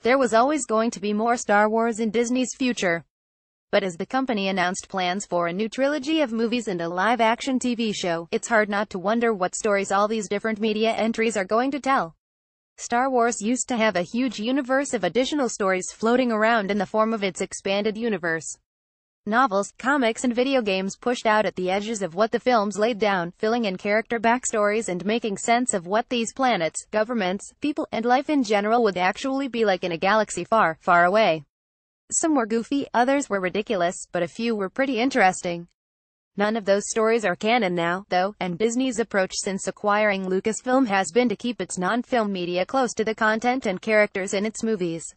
There was always going to be more Star Wars in Disney's future. But as the company announced plans for a new trilogy of movies and a live-action TV show, it's hard not to wonder what stories all these different media entries are going to tell. Star Wars used to have a huge universe of additional stories floating around in the form of its expanded universe. Novels, comics and video games pushed out at the edges of what the films laid down, filling in character backstories and making sense of what these planets, governments, people, and life in general would actually be like in a galaxy far, far away. Some were goofy, others were ridiculous, but a few were pretty interesting. None of those stories are canon now, though, and Disney's approach since acquiring Lucasfilm has been to keep its non-film media close to the content and characters in its movies.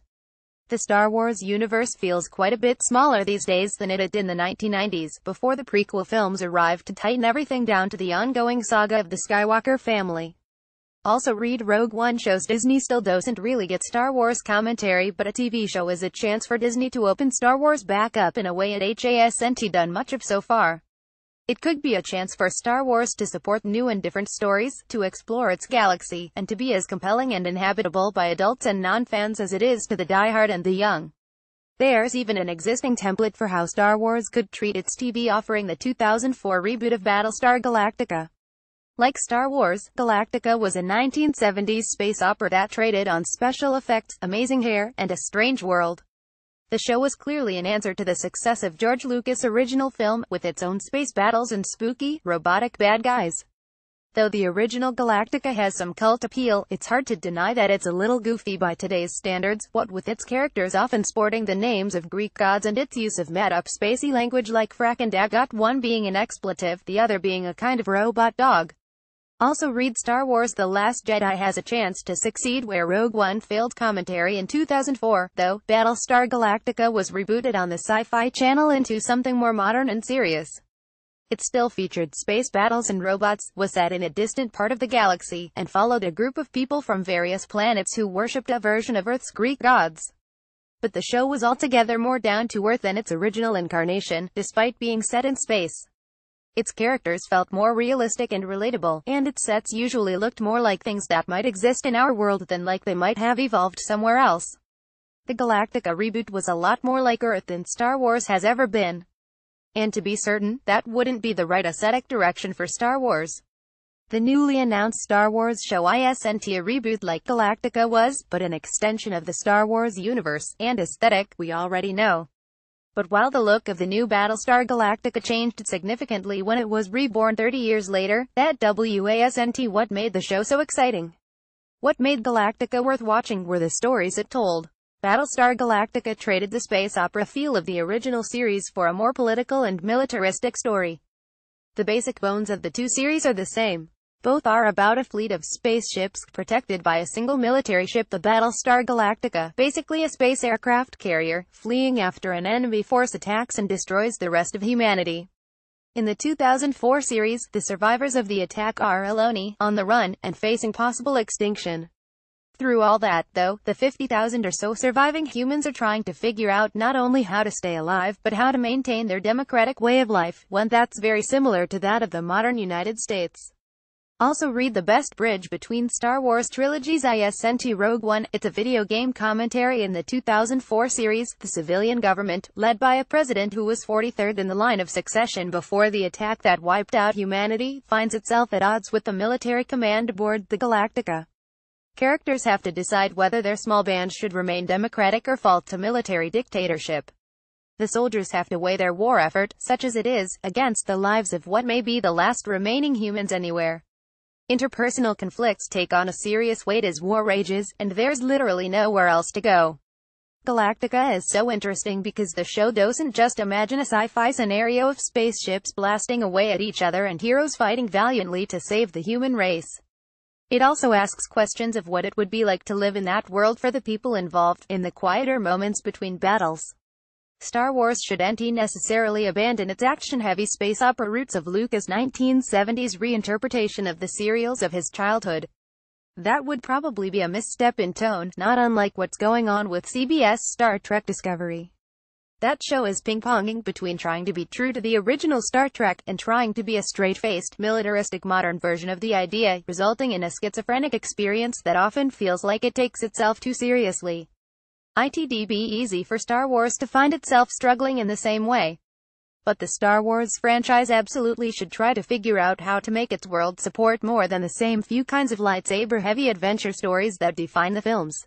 The Star Wars universe feels quite a bit smaller these days than it did in the 1990s, before the prequel films arrived to tighten everything down to the ongoing saga of the Skywalker family. Also read Rogue One shows Disney still doesn't really get Star Wars commentary, but a TV show is a chance for Disney to open Star Wars back up in a way it hasn't done much of so far. It could be a chance for Star Wars to support new and different stories, to explore its galaxy, and to be as compelling and inhabitable by adults and non-fans as it is to the diehard and the young. There's even an existing template for how Star Wars could treat its TV offering, the 2004 reboot of Battlestar Galactica. Like Star Wars, Galactica was a 1970s space opera that traded on special effects, amazing hair, and a strange world. The show was clearly an answer to the success of George Lucas' original film, with its own space battles and spooky, robotic bad guys. Though the original Galactica has some cult appeal, it's hard to deny that it's a little goofy by today's standards, what with its characters often sporting the names of Greek gods and its use of made-up spacey language like frack and dagot, one being an expletive, the other being a kind of robot dog. Also read Star Wars The Last Jedi has a chance to succeed where Rogue One failed commentary in 2004, though. Battlestar Galactica was rebooted on the Sci-Fi Channel into something more modern and serious. It still featured space battles and robots, was set in a distant part of the galaxy, and followed a group of people from various planets who worshipped a version of Earth's Greek gods. But the show was altogether more down-to-earth than its original incarnation, despite being set in space. Its characters felt more realistic and relatable, and its sets usually looked more like things that might exist in our world than like they might have evolved somewhere else. The Galactica reboot was a lot more like Earth than Star Wars has ever been. And to be certain, that wouldn't be the right aesthetic direction for Star Wars. The newly announced Star Wars show isn't a reboot like Galactica was, but an extension of the Star Wars universe, and aesthetic, we already know. But while the look of the new Battlestar Galactica changed significantly when it was reborn 30 years later, that wasn't what made the show so exciting. What made Galactica worth watching were the stories it told. Battlestar Galactica traded the space opera feel of the original series for a more political and militaristic story. The basic bones of the two series are the same. Both are about a fleet of spaceships, protected by a single military ship, the Battlestar Galactica, basically a space aircraft carrier, fleeing after an enemy force attacks and destroys the rest of humanity. In the 2004 series, the survivors of the attack are alone, on the run, and facing possible extinction. Through all that, though, the 50,000 or so surviving humans are trying to figure out not only how to stay alive, but how to maintain their democratic way of life, one that's very similar to that of the modern United States. Also read The Best Bridge Between Star Wars Trilogies isn't Rogue One. It's a video game commentary in the 2004 series. The civilian government, led by a president who was 43rd in the line of succession before the attack that wiped out humanity, finds itself at odds with the military command aboard the Galactica. Characters have to decide whether their small band should remain democratic or fall to military dictatorship. The soldiers have to weigh their war effort, such as it is, against the lives of what may be the last remaining humans anywhere. Interpersonal conflicts take on a serious weight as war rages, and there's literally nowhere else to go. Galactica is so interesting because the show doesn't just imagine a sci-fi scenario of spaceships blasting away at each other and heroes fighting valiantly to save the human race. It also asks questions of what it would be like to live in that world for the people involved, in the quieter moments between battles. Star Wars shouldn't necessarily abandon its action-heavy space opera roots of Lucas' 1970s reinterpretation of the serials of his childhood. That would probably be a misstep in tone, not unlike what's going on with CBS Star Trek Discovery. That show is ping-ponging between trying to be true to the original Star Trek and trying to be a straight-faced, militaristic modern version of the idea, resulting in a schizophrenic experience that often feels like it takes itself too seriously. It'd be easy for Star Wars to find itself struggling in the same way. But the Star Wars franchise absolutely should try to figure out how to make its world support more than the same few kinds of lightsaber-heavy adventure stories that define the films.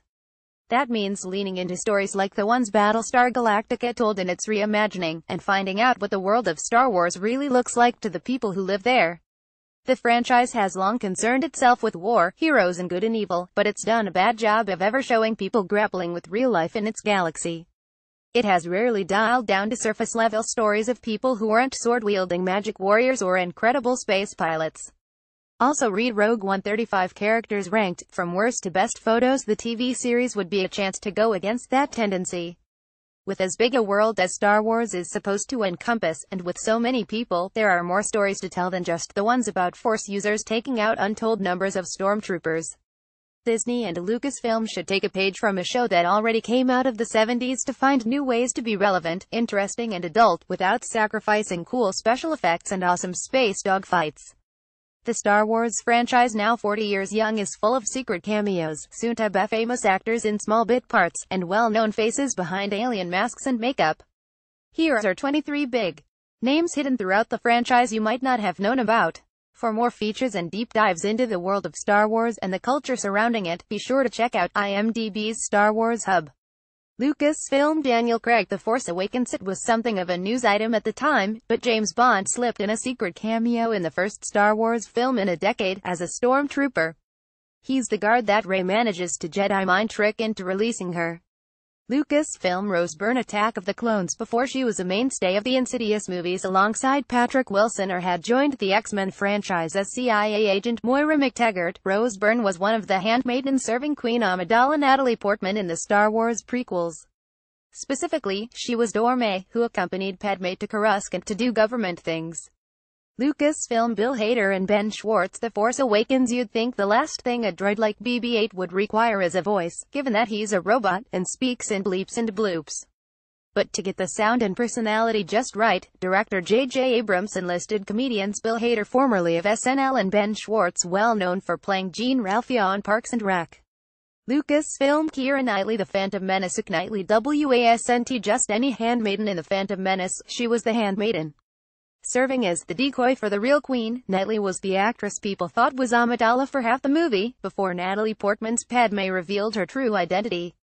That means leaning into stories like the ones Battlestar Galactica told in its reimagining, and finding out what the world of Star Wars really looks like to the people who live there. The franchise has long concerned itself with war, heroes and good and evil, but it's done a bad job of ever showing people grappling with real life in its galaxy. It has rarely dialed down to surface-level stories of people who aren't sword-wielding magic warriors or incredible space pilots. Also read Rogue One. 35 characters ranked, from worst to best photos. The TV series would be a chance to go against that tendency. With as big a world as Star Wars is supposed to encompass, and with so many people, there are more stories to tell than just the ones about Force users taking out untold numbers of stormtroopers. Disney and Lucasfilm should take a page from a show that already came out of the 70s to find new ways to be relevant, interesting and adult, without sacrificing cool special effects and awesome space dogfights. The Star Wars franchise, now 40 years young, is full of secret cameos, soon-to-be famous actors in small bit parts, and well-known faces behind alien masks and makeup. Here are 23 big names hidden throughout the franchise you might not have known about. For more features and deep dives into the world of Star Wars and the culture surrounding it, be sure to check out IMDb's Star Wars Hub. Lucasfilm. Daniel Craig. The Force Awakens. It was something of a news item at the time, but James Bond slipped in a secret cameo in the first Star Wars film in a decade, as a stormtrooper. He's the guard that Rey manages to Jedi mind trick into releasing her. Lucasfilm. Rose Byrne. Attack of the Clones. Before she was a mainstay of the Insidious movies alongside Patrick Wilson or had joined the X-Men franchise as CIA agent Moira McTaggart, Rose Byrne was one of the handmaidens serving Queen Amidala Natalie Portman in the Star Wars prequels. Specifically, she was Dorme, who accompanied Padme to Coruscant to do government things. Lucasfilm. Bill Hader and Ben Schwartz. The Force Awakens. You'd think the last thing a droid like BB-8 would require is a voice, given that he's a robot, and speaks in bleeps and bloops. But to get the sound and personality just right, director J.J. Abrams enlisted comedians Bill Hader, formerly of SNL, and Ben Schwartz, well known for playing Gene Ralphio on Parks and Rec. Lucasfilm. Keira Knightley. The Phantom Menace. Knightley wasn't just any handmaiden in The Phantom Menace, she was the handmaiden. Serving as the decoy for the real queen, Knightley was the actress people thought was Amidala for half the movie, before Natalie Portman's Padme revealed her true identity.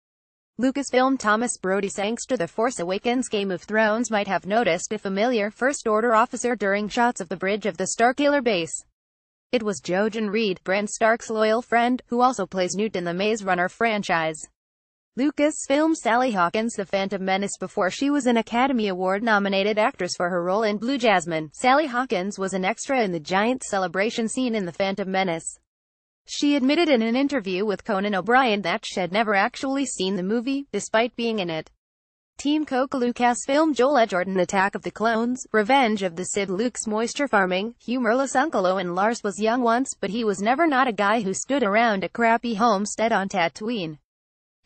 Lucasfilm. Thomas Brody. Sangster. The Force Awakens. Game of Thrones might have noticed a familiar First Order officer during shots of the bridge of the Starkiller base. It was Jojen Reed, Bran Stark's loyal friend, who also plays Newt in the Maze Runner franchise. Lucasfilm. Sally Hawkins. The Phantom Menace. Before she was an Academy Award-nominated actress for her role in Blue Jasmine, Sally Hawkins was an extra in the giant celebration scene in The Phantom Menace. She admitted in an interview with Conan O'Brien that she'd never actually seen the movie, despite being in it. Team Coke. Lucasfilm. Joel Edgerton. Attack of the Clones. Revenge of the Sith. Luke's moisture farming, humorless Uncle Owen. Lars was young once, but he was never not a guy who stood around a crappy homestead on Tatooine.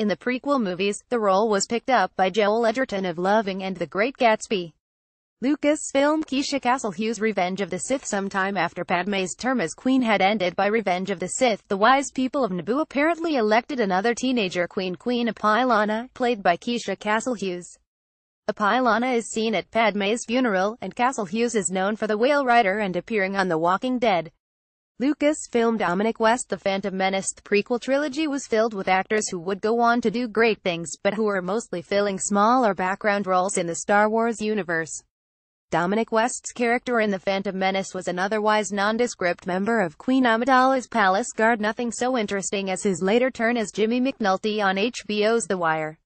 In the prequel movies, the role was picked up by Joel Edgerton of Loving and The Great Gatsby. Lucasfilm. Keisha Castle Hughes. Revenge of the Sith. Sometime after Padme's term as queen had ended by Revenge of the Sith, the wise people of Naboo apparently elected another teenager queen, Queen Apilana, played by Keisha Castle Hughes. Apilana is seen at Padme's funeral, and Castle Hughes is known for The Whale Rider and appearing on The Walking Dead. Lucasfilm. Dominic West. The Phantom Menace. The prequel trilogy was filled with actors who would go on to do great things, but who were mostly filling small or background roles in the Star Wars universe. Dominic West's character in The Phantom Menace was an otherwise nondescript member of Queen Amidala's palace guard, nothing so interesting as his later turn as Jimmy McNulty on HBO's The Wire.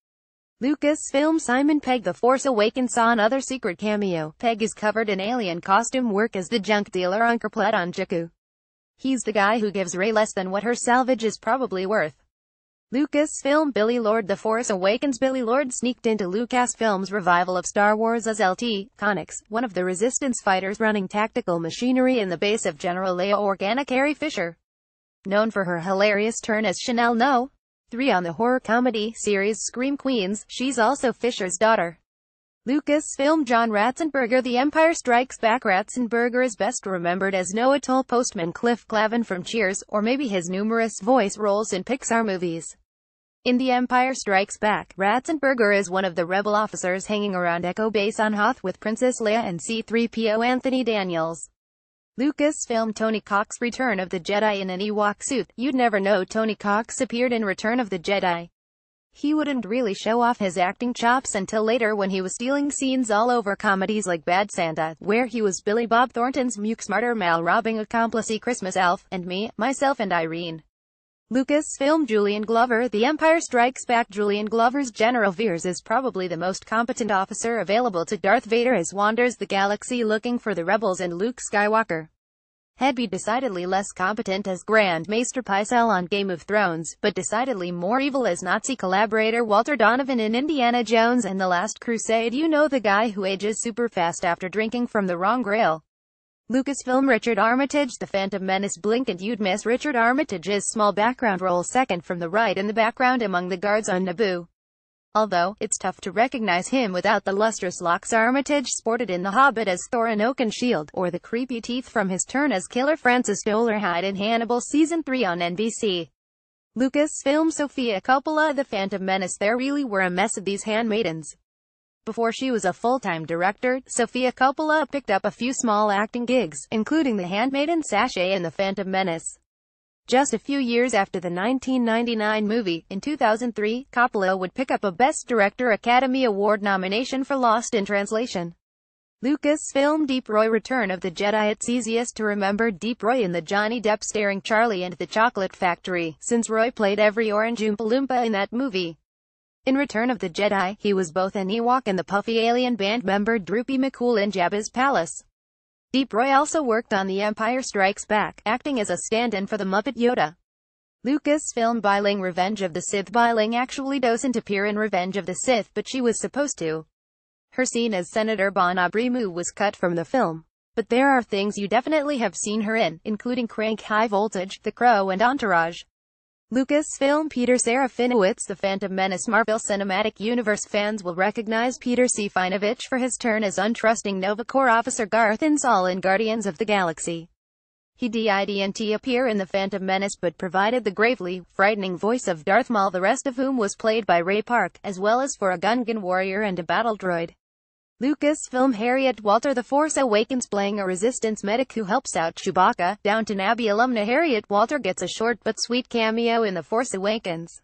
Lucasfilm. Simon Pegg. The Force Awakens saw another secret cameo. Pegg is covered in alien costume work as the junk dealer Uncle Platt on Jakku. He's the guy who gives Rey less than what her salvage is probably worth. Lucasfilm. Billy Lord. The Force Awakens. Billy Lord sneaked into Lucasfilm's revival of Star Wars as LT Connix, one of the Resistance fighters running tactical machinery in the base of General Leia Organa. Carrie Fisher. Known for her hilarious turn as Chanel No. 3 on the horror comedy series Scream Queens, she's also Fisher's daughter. Lucasfilm. John Ratzenberger. The Empire Strikes Back. Ratzenberger is best remembered as Noah Toll Postman Cliff Clavin from Cheers, or maybe his numerous voice roles in Pixar movies. In The Empire Strikes Back, Ratzenberger is one of the rebel officers hanging around Echo Base on Hoth with Princess Leia and C-3PO Anthony Daniels. Lucasfilm Tony Cox Return of the Jedi in an Ewok suit. You'd never know Tony Cox appeared in Return of the Jedi. He wouldn't really show off his acting chops until later when he was stealing scenes all over comedies like Bad Santa, where he was Billy Bob Thornton's Muke Smarter Mal robbing accomplice Christmas Elf, and Me, Myself and Irene. Lucasfilm Julian Glover The Empire Strikes Back. Julian Glover's General Veers is probably the most competent officer available to Darth Vader as wanders the galaxy looking for the rebels and Luke Skywalker. He'd be decidedly less competent as Grand Maester Pycelle on Game of Thrones, but decidedly more evil as Nazi collaborator Walter Donovan in Indiana Jones and The Last Crusade. You know, the guy who ages super fast after drinking from the wrong grail. Lucasfilm Richard Armitage The Phantom Menace. Blink and you'd miss Richard Armitage's small background role, second from the right in the background among the guards on Naboo. Although, it's tough to recognize him without the lustrous locks Armitage sported in The Hobbit as Thorin Oakenshield, or the creepy teeth from his turn as Killer Francis Dolarhyde in Hannibal Season 3 on NBC. Lucasfilm Sofia Coppola The Phantom Menace. There really were a mess of these handmaidens. Before she was a full-time director, Sofia Coppola picked up a few small acting gigs, including The Handmaiden Sachet and The Phantom Menace. Just a few years after the 1999 movie, in 2003, Coppola would pick up a Best Director Academy Award nomination for Lost in Translation. Lucasfilm Deep Roy Return of the Jedi. It's easiest to remember Deep Roy in the Johnny Depp starring Charlie and the Chocolate Factory, since Roy played every orange Oompa Loompa in that movie. In Return of the Jedi, he was both an Ewok and the puffy alien band member Droopy McCool in Jabba's palace. Deep Roy also worked on The Empire Strikes Back, acting as a stand-in for the Muppet Yoda. Lucasfilm Biling Revenge of the Sith. Biling actually doesn't appear in Revenge of the Sith, but she was supposed to. Her scene as Senator Bon Abrimu was cut from the film. But there are things you definitely have seen her in, including Crank High Voltage, The Crow and Entourage. Lucasfilm Peter Serafinowicz The Phantom Menace. Marvel Cinematic Universe fans will recognize Peter Serafinowicz for his turn as untrusting Nova Corps officer Garth Insall in Guardians of the Galaxy. He didn't appear in The Phantom Menace but provided the gravely frightening voice of Darth Maul, the rest of whom was played by Ray Park, as well as for a Gungan warrior and a battle droid. Lucasfilm Harriet Walter The Force Awakens. Playing a Resistance medic who helps out Chewbacca, Downton Abbey alumna Harriet Walter gets a short but sweet cameo in The Force Awakens.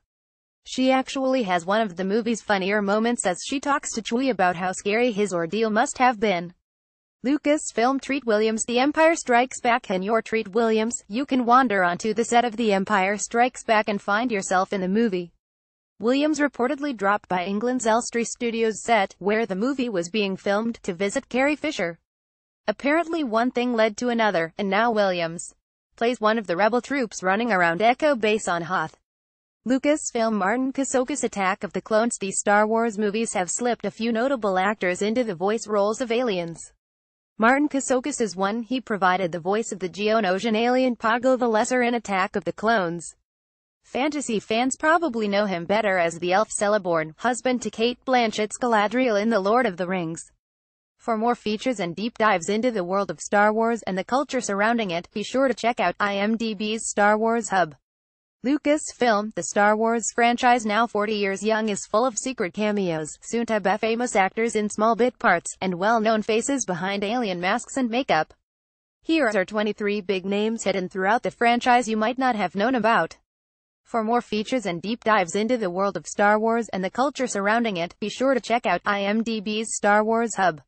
She actually has one of the movie's funnier moments as she talks to Chewie about how scary his ordeal must have been. Lucasfilm Treat Williams The Empire Strikes Back. And you're Treat Williams, you can wander onto the set of The Empire Strikes Back and find yourself in the movie. Williams reportedly dropped by England's Elstree Studios set, where the movie was being filmed, to visit Carrie Fisher. Apparently one thing led to another, and now Williams plays one of the rebel troops running around Echo Base on Hoth. Lucasfilm Martin Kasokas Attack of the Clones. These Star Wars movies have slipped a few notable actors into the voice roles of aliens. Martin Kasokas is one. He provided the voice of the Geonosian alien Pago the Lesser in Attack of the Clones. Fantasy fans probably know him better as the elf Celeborn, husband to Cate Blanchett's Galadriel in The Lord of the Rings. For more features and deep dives into the world of Star Wars and the culture surrounding it, be sure to check out IMDb's Star Wars Hub. Lucasfilm, the Star Wars franchise now 40 years young, is full of secret cameos, soon-to-be famous actors in small bit parts, and well-known faces behind alien masks and makeup. Here are 23 big names hidden throughout the franchise you might not have known about. For more features and deep dives into the world of Star Wars and the culture surrounding it, be sure to check out IMDb's Star Wars Hub.